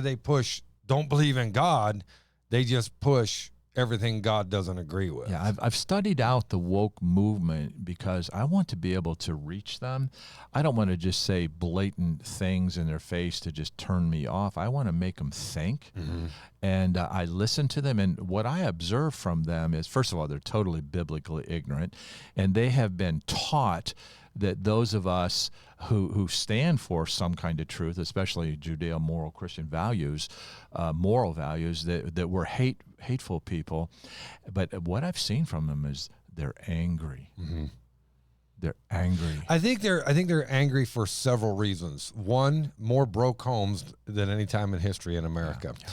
Speaker 1: they push don't believe in God. They just push everything God doesn't agree with.
Speaker 2: Yeah, I've studied out the woke movement because I want to be able to reach them. I don't want to just say blatant things in their face to just turn me off. I want to make them think. And I listen to them. And what I observe from them is, first of all, they're totally biblically ignorant. And they have been taught that those of us who stand for some kind of truth, especially Judeo-moral Christian values, moral values, that we're hateful people. But what I've seen from them is they're angry.
Speaker 1: Mm-hmm.
Speaker 2: They're angry.
Speaker 1: I think they're angry for several reasons. One, more broke homes than any time in history in America. Yeah.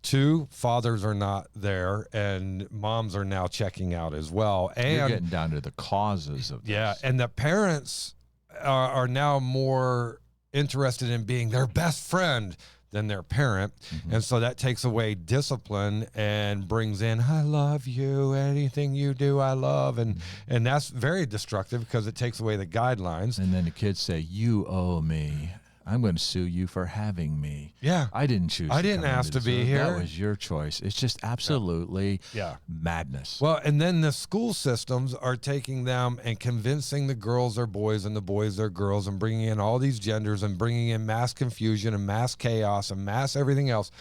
Speaker 1: Two, fathers are not there, and moms are now checking out as well. And
Speaker 2: you're getting down to the causes of this.
Speaker 1: Yeah, and the parents are now more interested in being their best friend than their parent. Mm-hmm. And so that takes away discipline and brings in, I love you, anything you do, I love. And that's very destructive because it takes away the guidelines.
Speaker 2: And then the kids say, you owe me. I'm going to sue you for having me.
Speaker 1: Yeah.
Speaker 2: I didn't choose.
Speaker 1: I didn't ask to be here.
Speaker 2: That was your choice. It's just absolutely madness.
Speaker 1: Well, and then the school systems are taking them and convincing the girls are boys and the boys are girls and bringing in all these genders and bringing in mass confusion and mass chaos and mass everything else.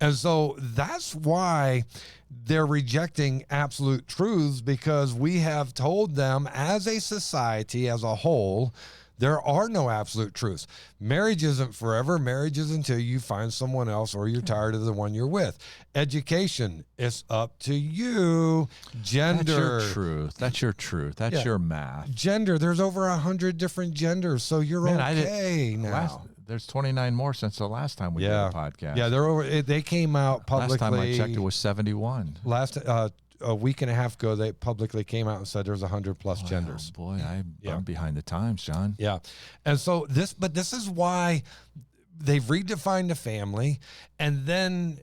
Speaker 1: And so that's why they're rejecting absolute truths, because we have told them as a society, as a whole, there are no absolute truths. Marriage isn't forever. Marriage is until you find someone else or you're tired of the one you're with. Education, it's up to you. Gender.
Speaker 2: That's your truth. That's your truth. That's your math.
Speaker 1: Gender, there's over 100 different genders, so you're okay now.
Speaker 2: There's 29 more since the last time we did a podcast.
Speaker 1: Yeah, they came out publicly.
Speaker 2: Last time I checked, it was 71.
Speaker 1: A week and a half ago, they publicly came out and said there's 100+ genders.
Speaker 2: Boy, I'm behind the times, John.
Speaker 1: Yeah. And so this is why they've redefined the family and then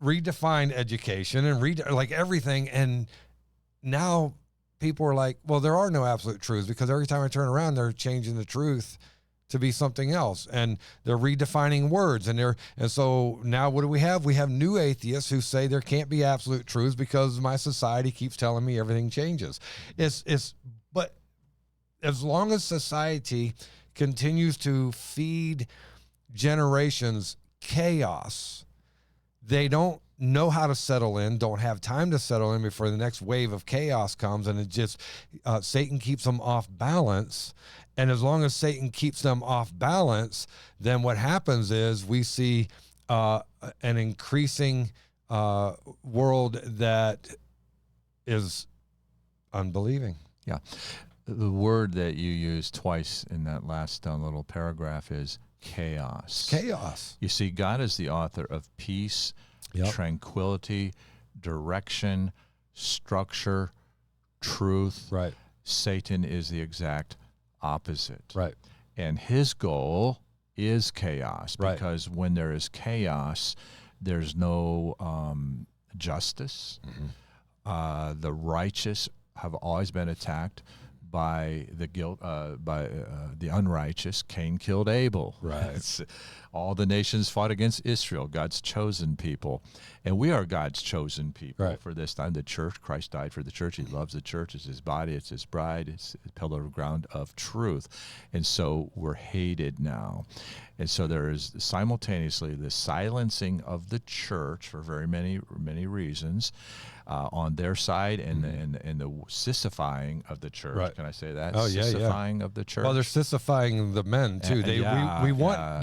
Speaker 1: redefined education and like everything. And now people are like, well, there are no absolute truths, because every time I turn around, they're changing the truth to be something else, and they're redefining words, and so now what do we have? We have new atheists who say there can't be absolute truths because my society keeps telling me everything changes. But as long as society continues to feed generations chaos, they don't know how to settle in, don't have time to settle in before the next wave of chaos comes, and it just Satan keeps them off balance. And as long as Satan keeps them off balance, then what happens is we see an increasing world that is unbelieving.
Speaker 2: Yeah. The word that you used twice in that last little paragraph is chaos.
Speaker 1: Chaos.
Speaker 2: You see, God is the author of peace, tranquility, direction, structure, truth.
Speaker 1: Right.
Speaker 2: Satan is the exact opposite.
Speaker 1: Right.
Speaker 2: And his goal is chaos, because when there is chaos, there's no justice. Mm-hmm. The righteous have always been attacked by the unrighteous. Cain killed Abel.
Speaker 1: Right.
Speaker 2: All the nations fought against Israel, God's chosen people. And we are God's chosen people for this time. The church, Christ died for the church. He loves the church. It's his body. It's his bride. It's a pillar of ground of truth. And so we're hated now. And so there is simultaneously the silencing of the church for very many, many reasons on their side, and the sissifying of the church. Right. Can I say that? Sissifying of the church.
Speaker 1: Well, they're sissifying the men too.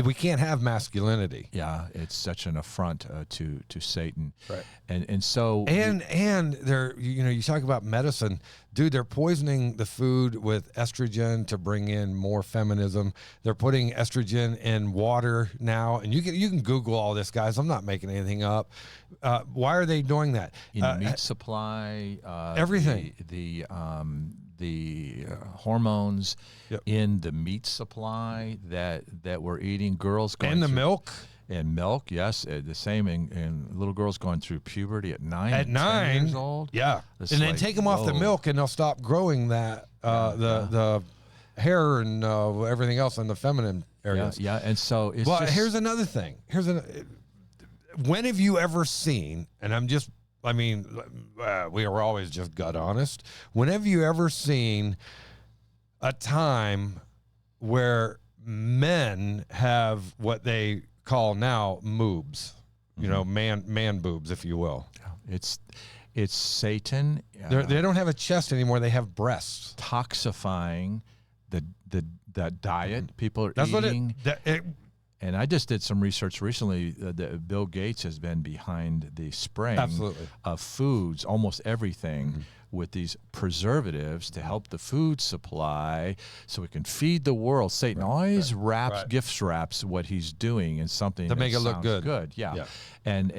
Speaker 1: We can't have masculinity.
Speaker 2: Yeah, it's such an affront to Satan.
Speaker 1: Right.
Speaker 2: And so
Speaker 1: they're, you talk about medicine, dude. They're poisoning the food with estrogen to bring in more feminism. They're putting estrogen in water now, and you can Google all this, guys. I'm not making anything up. Why are they doing that?
Speaker 2: In the meat supply,
Speaker 1: everything,
Speaker 2: the hormones in the meat supply that we're eating, girls going
Speaker 1: and the
Speaker 2: through,
Speaker 1: milk.
Speaker 2: And milk, yes, the same in little girls going through puberty at 10 years old.
Speaker 1: Yeah,
Speaker 2: it's
Speaker 1: and then take them off the milk, and they'll stop growing that the hair and everything else in the feminine areas.
Speaker 2: Yeah, and so it's
Speaker 1: here's another thing. When have you ever seen? And we are always just gut honest. When have you ever seen a time where men have what they call now moobs, man boobs, if you will?
Speaker 2: It's Satan.
Speaker 1: They don't have a chest anymore. They have breasts.
Speaker 2: Toxifying the diet people are
Speaker 1: That's
Speaker 2: eating.
Speaker 1: what it.
Speaker 2: And I just did some research recently that Bill Gates has been behind the spraying
Speaker 1: Absolutely.
Speaker 2: of foods, almost everything, with these preservatives to help the food supply so we can feed the world. Satan always gift wraps what he's doing in something
Speaker 1: To
Speaker 2: that
Speaker 1: make it look
Speaker 2: sounds
Speaker 1: good.
Speaker 2: Yeah. And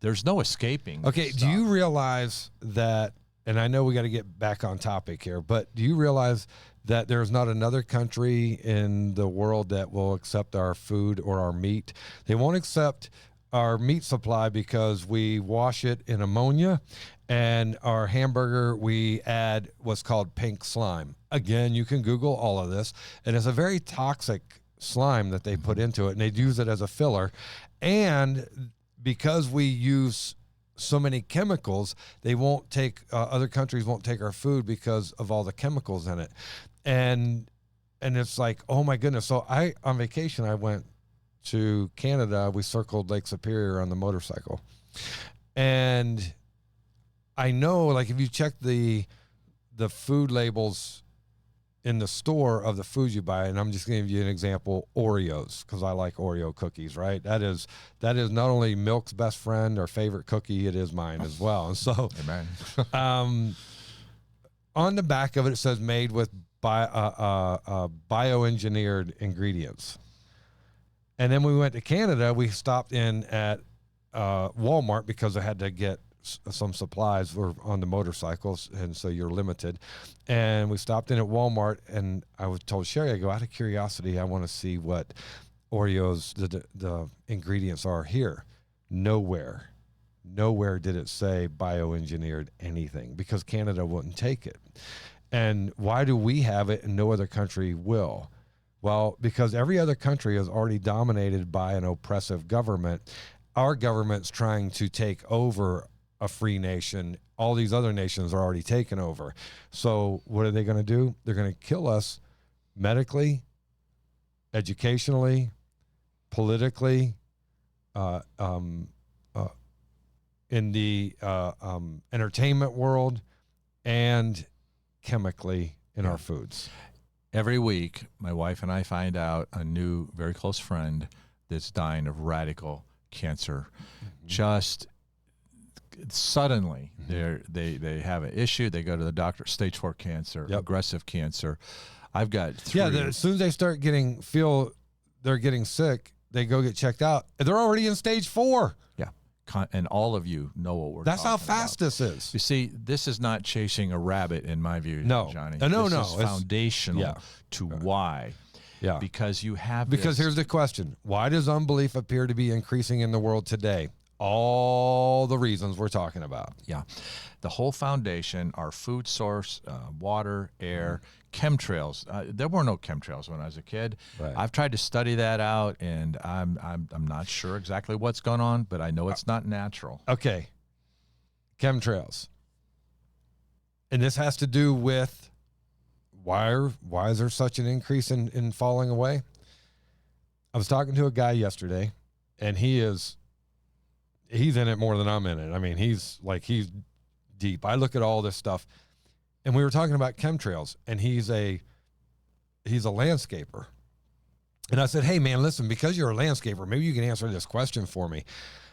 Speaker 2: there's no escaping.
Speaker 1: Okay, do you realize that, and I know we got to get back on topic here, but do you realize that there's not another country in the world that will accept our food or our meat? They won't accept our meat supply because we wash it in ammonia, and our hamburger, we add what's called pink slime. Again, you can Google all of this, and it's a very toxic slime that they put into it, and they use it as a filler. And because we use so many chemicals, they won't take, other countries won't take our food because of all the chemicals in it. And it's like, oh my goodness. So on vacation, I went to Canada. We circled Lake Superior on the motorcycle. And I know, like, if you check the food labels in the store of the foods you buy, and I'm just going to give you an example, Oreos, because I like Oreo cookies, right? That is not only Milk's best friend or favorite cookie, it is mine as well. And so,
Speaker 2: Amen.
Speaker 1: On the back of it, it says made with bioengineered ingredients. And then we went to Canada. We stopped in at Walmart because I had to get some supplies. We're on the motorcycles, and so you're limited. And we stopped in at Walmart, and I was told Sherry, I go, out of curiosity, I want to see what Oreos, the ingredients are here. Nowhere did it say bioengineered anything, because Canada wouldn't take it. And why do we have it and no other country will? Well, because every other country is already dominated by an oppressive government. Our government's trying to take over a free nation. All these other nations are already taken over. So what are they going to do? They're going to kill us medically, educationally, politically, in the entertainment world, and chemically in our foods.
Speaker 2: Every week, my wife and I find out a new, very close friend that's dying of radical cancer. Just suddenly, they have an issue. They go to the doctor, stage 4 cancer, aggressive cancer. I've got 3.
Speaker 1: Yeah, as soon as they start feel they're getting sick, they go get checked out. They're already in stage 4.
Speaker 2: Yeah. And all of you know what we're
Speaker 1: That's
Speaker 2: talking
Speaker 1: how fast
Speaker 2: about.
Speaker 1: this is.
Speaker 2: You see, this is not chasing a rabbit, in my view,
Speaker 1: No.
Speaker 2: Johnny.
Speaker 1: No,
Speaker 2: this is foundational to why.
Speaker 1: Yeah.
Speaker 2: Because you have
Speaker 1: Because
Speaker 2: this.
Speaker 1: here's the question. Why does unbelief appear to be increasing in the world today? All the reasons we're talking about.
Speaker 2: Yeah. The whole foundation, our food source, water, air, chemtrails. There were no chemtrails when I was a kid.
Speaker 1: Right.
Speaker 2: I've tried to study that out, and I'm not sure exactly what's going on, but I know it's not natural.
Speaker 1: Okay. Chemtrails. And this has to do with why is there such an increase in falling away? I was talking to a guy yesterday, and he's in it more than I'm in it. I mean, he's deep. I look at all this stuff, and we were talking about chemtrails, and he's a landscaper. And I said, hey man, listen, because you're a landscaper, maybe you can answer this question for me.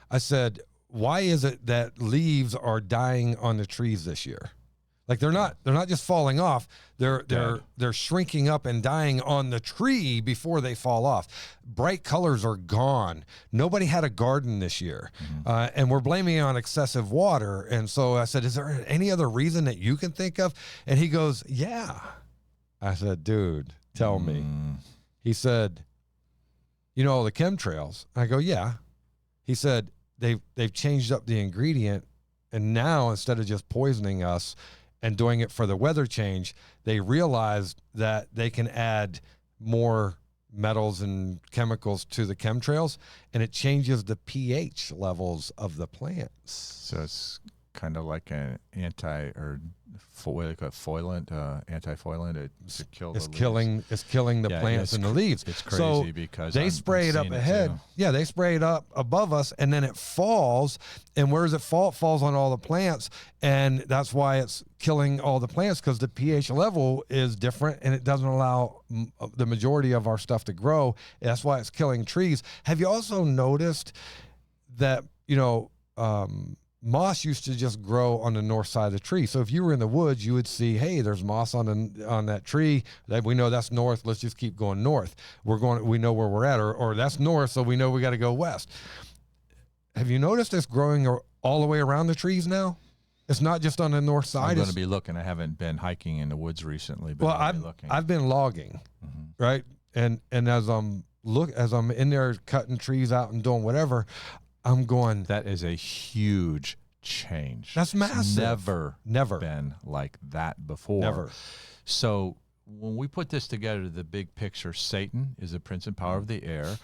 Speaker 1: I said, why is it that leaves are dying on the trees this year? Like they're not just falling off. They're shrinking up and dying on the tree before they fall off. Bright colors are gone. Nobody had a garden this year. And we're blaming it on excessive water. And so I said, is there any other reason that you can think of? And he goes, yeah. I said, dude, tell me. He said, you know, the chemtrails. I go, yeah. He said, they've changed up the ingredient, and now instead of just poisoning us and doing it for the weather change, they realized that they can add more metals and chemicals to the chemtrails, and it changes the pH levels of the plants.
Speaker 2: So it's kind of like an what do they call it, foilant, anti-foilant to kill
Speaker 1: It's
Speaker 2: the
Speaker 1: killing.
Speaker 2: leaves.
Speaker 1: It's killing the
Speaker 2: Yeah,
Speaker 1: plants and the leaves.
Speaker 2: It's crazy
Speaker 1: So
Speaker 2: because
Speaker 1: they
Speaker 2: I'm
Speaker 1: spray it up
Speaker 2: seeing
Speaker 1: ahead.
Speaker 2: too.
Speaker 1: Yeah, they spray it up above us, and then it falls. And where does it fall? It falls on all the plants, and that's why it's killing all the plants, because the pH level is different, and it doesn't allow the majority of our stuff to grow. That's why it's killing trees. Have you also noticed that moss used to just grow on the north side of the tree? So if you were in the woods, you would see, hey, there's moss on that tree. That we know that's north. Let's just keep going north. We know where we're at, or that's north, so we know we got to go west. Have you noticed it's growing all the way around the trees now? It's not just on the north side.
Speaker 2: I'm going to be looking. I haven't been hiking in the woods recently, but
Speaker 1: I've been logging, right? And as I'm in there cutting trees out and doing whatever, I'm going,
Speaker 2: that is a huge change.
Speaker 1: That's massive.
Speaker 2: It's never been like that before.
Speaker 1: Never.
Speaker 2: So when we put this together, the big picture, Satan is the prince and power of the air.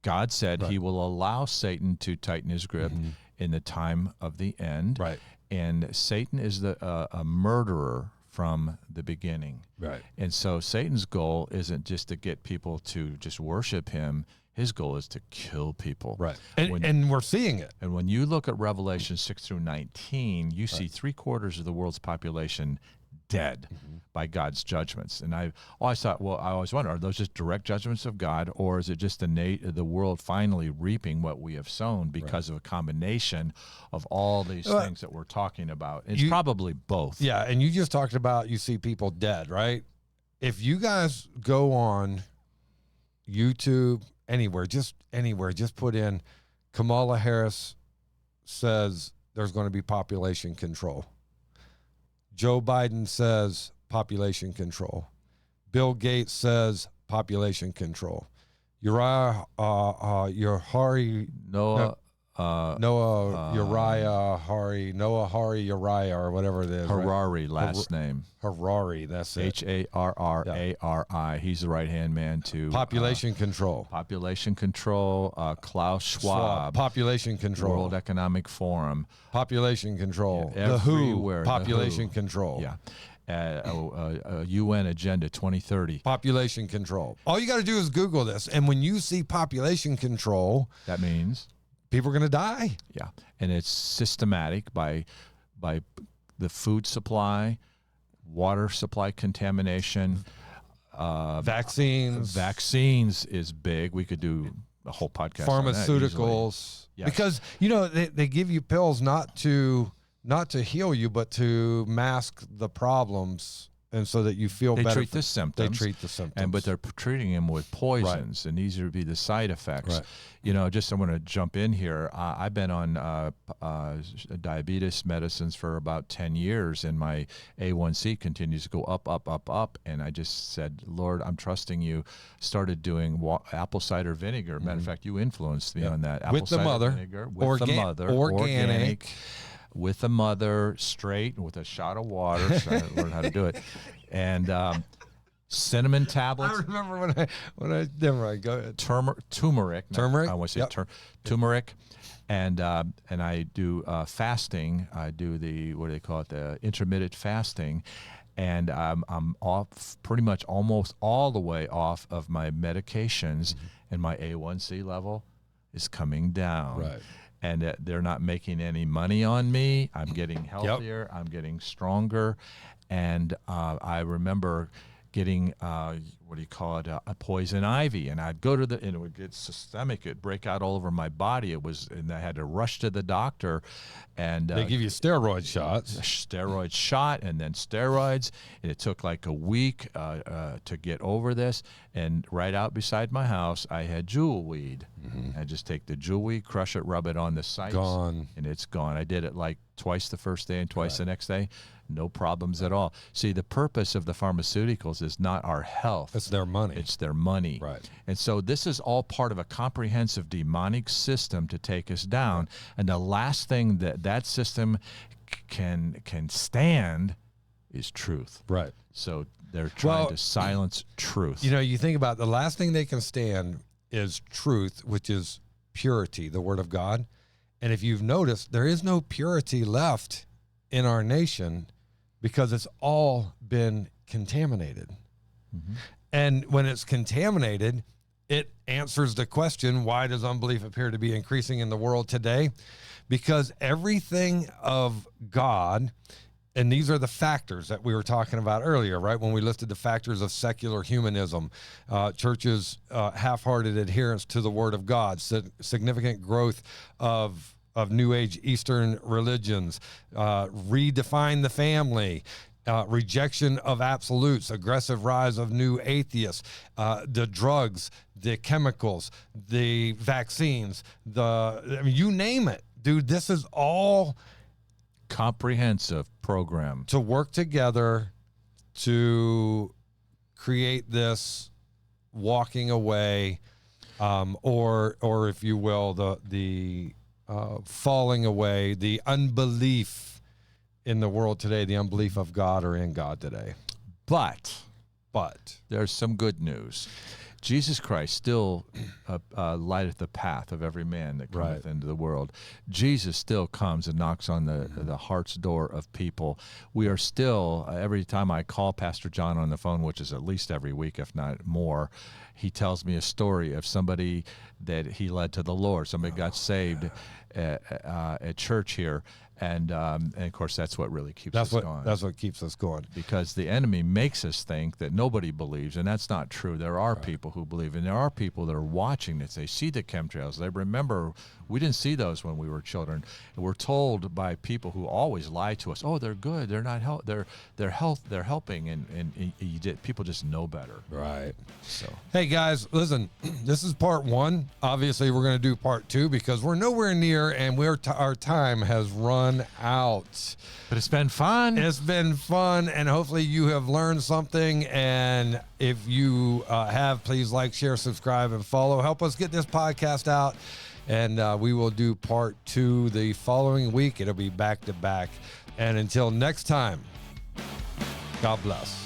Speaker 2: God said he will allow Satan to tighten his grip in the time of the end.
Speaker 1: Right.
Speaker 2: And Satan is a murderer from the beginning.
Speaker 1: Right.
Speaker 2: And so Satan's goal isn't just to get people to just worship him. His goal is to kill people.
Speaker 1: Right. And we're seeing it.
Speaker 2: And when you look at Revelation 6 through 19, you see 3/4 of the world's population dead by God's judgments. And I always wonder, are those just direct judgments of God, or is it just the world finally reaping what we have sown because of a combination of all these things that we're talking about? It's probably both.
Speaker 1: Yeah, and you just talked about you see people dead, right? If you guys go on YouTube, anywhere, just put in Kamala Harris says there's going to be population control. Joe Biden says population control. Bill Gates says population control. Uriah Uriah, or whatever it is.
Speaker 2: Harari, last name.
Speaker 1: Harari, that's it.
Speaker 2: Harrari. He's the right-hand man to
Speaker 1: population control.
Speaker 2: Population control. Klaus Schwab.
Speaker 1: Population control.
Speaker 2: World Economic Forum.
Speaker 1: Population control.
Speaker 2: Yeah,
Speaker 1: the
Speaker 2: everywhere.
Speaker 1: WHO. Population
Speaker 2: The WHO.
Speaker 1: control.
Speaker 2: Yeah. UN Agenda 2030.
Speaker 1: Population control. All you got to do is Google this, and when you see population control,
Speaker 2: that means
Speaker 1: people are going to die.
Speaker 2: Yeah, and it's systematic by the food supply, water supply contamination,
Speaker 1: vaccines.
Speaker 2: Vaccines is big. We could do a whole podcast.
Speaker 1: Pharmaceuticals,
Speaker 2: yes.
Speaker 1: Because they give you pills not to heal you, but to mask the problems, and so that you feel better.
Speaker 2: They treat the symptoms.
Speaker 1: They treat the symptoms.
Speaker 2: But they're treating them with poisons, and these would be the side effects. Right. Just I'm going to jump in here. I've been on diabetes medicines for about 10 years, and my A1C continues to go up. And I just said, Lord, I'm trusting you. Started doing apple cider vinegar. Matter of fact, you influenced me on that. Apple cider vinegar with the mother. Organic. With the mother, straight, with a shot of water. So I learned how to do it. And cinnamon tablets.
Speaker 1: I remember when I never mind. Go ahead.
Speaker 2: Turmeric.
Speaker 1: Turmeric.
Speaker 2: I want to say turmeric. And I do fasting. I do the intermittent fasting. And I'm off pretty much almost all the way off of my medications, and my A1C level is coming down.
Speaker 1: Right.
Speaker 2: And they're not making any money on me. I'm getting healthier. I'm getting stronger. And I remember getting, a poison ivy. And I'd go and it would get systemic. It'd break out all over my body. And I had to rush to the doctor. And
Speaker 1: they give you steroid shots.
Speaker 2: A steroid shot, and then steroids. And it took like a week to get over this. And right out beside my house, I had jewelweed. I just take the jewelweed, crush it, rub it on the sites.
Speaker 1: Gone.
Speaker 2: And it's gone. I did it like twice the first day and twice the next day. No problems at all. See, the purpose of the pharmaceuticals is not our health.
Speaker 1: It's their money.
Speaker 2: It's their money.
Speaker 1: Right.
Speaker 2: And so this is all part of a comprehensive demonic system to take us down. Right. And the last thing that system can stand is truth.
Speaker 1: Right.
Speaker 2: So they're trying to silence truth.
Speaker 1: You think about the last thing they can stand is truth, which is purity, the word of God. And if you've noticed, there is no purity left in our nation because it's all been contaminated.
Speaker 2: Mm-hmm.
Speaker 1: And when it's contaminated, it answers the question, why does unbelief appear to be increasing in the world today? Because everything of God, and these are the factors that we were talking about earlier, right? When we listed the factors of secular humanism, churches' half-hearted adherence to the Word of God, significant growth of New Age Eastern religions, redefine the family, rejection of absolutes, aggressive rise of new atheists, the drugs, the chemicals, the vaccines, you name it, dude. This is all
Speaker 2: comprehensive program
Speaker 1: to work together to create this walking away, or if you will, the falling away, the unbelief in the world today, the unbelief of God or in God today.
Speaker 2: But
Speaker 1: But
Speaker 2: there's some good news. Jesus Christ still lighteth the path of every man that cometh into the world. Jesus still comes and knocks on the heart's door of people. We are still, every time I call Pastor John on the phone, which is at least every week, if not more, he tells me a story of somebody that he led to the Lord. Somebody got saved at church here. And of course, that's what really keeps us going.
Speaker 1: That's what keeps us going.
Speaker 2: Because the enemy makes us think that nobody believes, and that's not true. There are people who believe, and there are people that are watching that they see the chemtrails. They remember we didn't see those when we were children. And we're told by people who always lie to us, "Oh, they're good. They're not they're helping," and people just know better.
Speaker 1: Right.
Speaker 2: So,
Speaker 1: hey guys, listen. This is part 1. Obviously, we're going to do part 2 because we're nowhere near, and our time has run out.
Speaker 2: but it's been fun.
Speaker 1: It's been fun, and hopefully you have learned something. And if you have, please like, share, subscribe, and follow. Help us get this podcast out, and we will do part 2 the following week. It'll be back to back. And until next time, God bless.